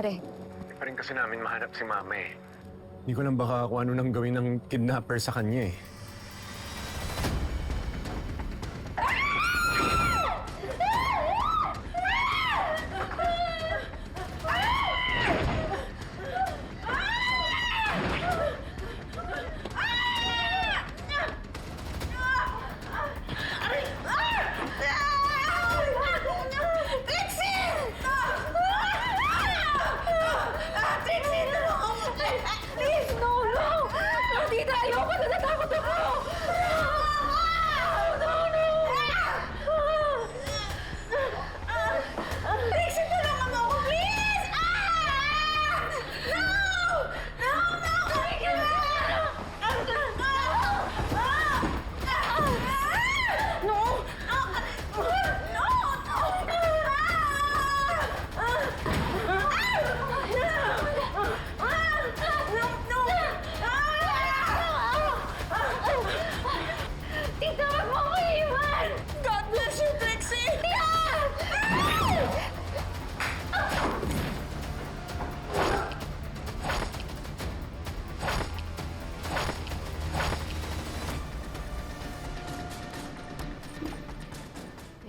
nangyari? Hindi pa rin kasi namin mahanap si Mama eh. Hindi ko lang baka kung ano nang gawin ng kidnapper sa kanya eh.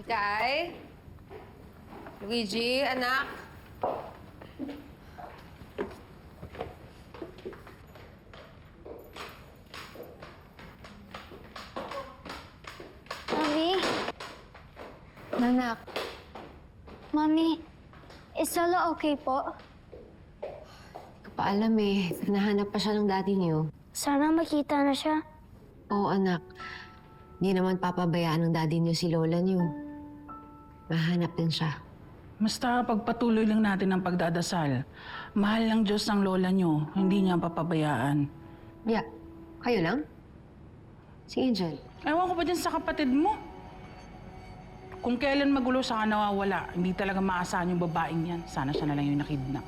Mikay? Luigi, anak? Mami? Anak. Mami, is Lola okay po? Hindi ko pa alam eh. Hinahanap pa siya ng daddy niyo. Sana makita na siya. Oo, anak. Hindi naman papabayaan ng daddy niyo si lola niyo. Mahanap din siya. Basta pagpatuloy lang natin ang pagdadasal. Mahal ng Diyos ang lola nyo, hindi niya papabayaan. Yeah. Kayo lang? Si Angel. Ewan ko pa dyan sa kapatid mo. Kung kailan magulo saka nawawala, hindi talaga maasahan yung babaeng yan. Sana siya na lang yung nakidnap.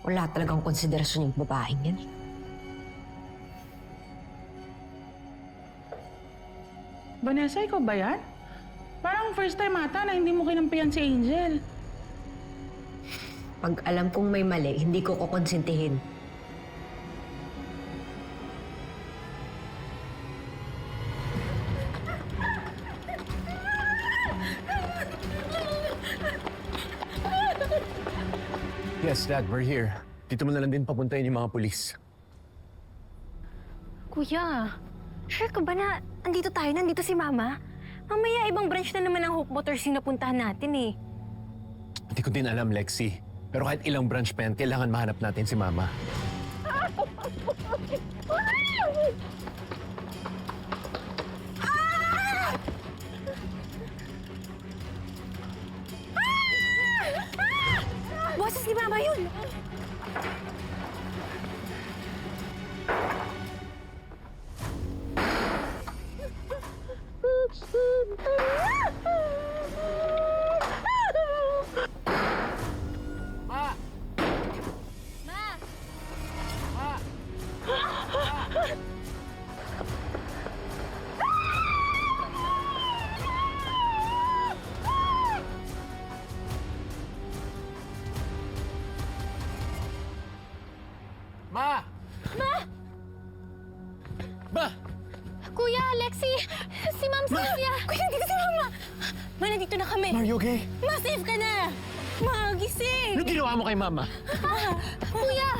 Wala talagang konsiderasyon yung babaeng yan. Vanessa, ikaw ba yan? Parang first time ata na hindi mo kinampihan si Angel. Pag alam kong may mali, hindi ko kukonsintihin. Yes, Dad, we're here. Dito mo na lang din papuntahin yung mga pulis. Kuya, sure ka ba na andito tayo, nandito si Mama? Mamaya ibang branch na naman ang Hope Motors yung napuntahan natin eh. Hindi ko din alam, Lexi. Pero kahit ilang branch pa yan, kailangan mahanap natin si Mama. Boses ni Mama yun! Ma! Ma! Kuya, Lexi! Si Ma'am Sylvia! Kuya, nandito si Mama! Ma, nandito na kami! Are you okay? Ma, safe ka na! Ma, gising! Anong ginawa mo kay Mama? Kuya!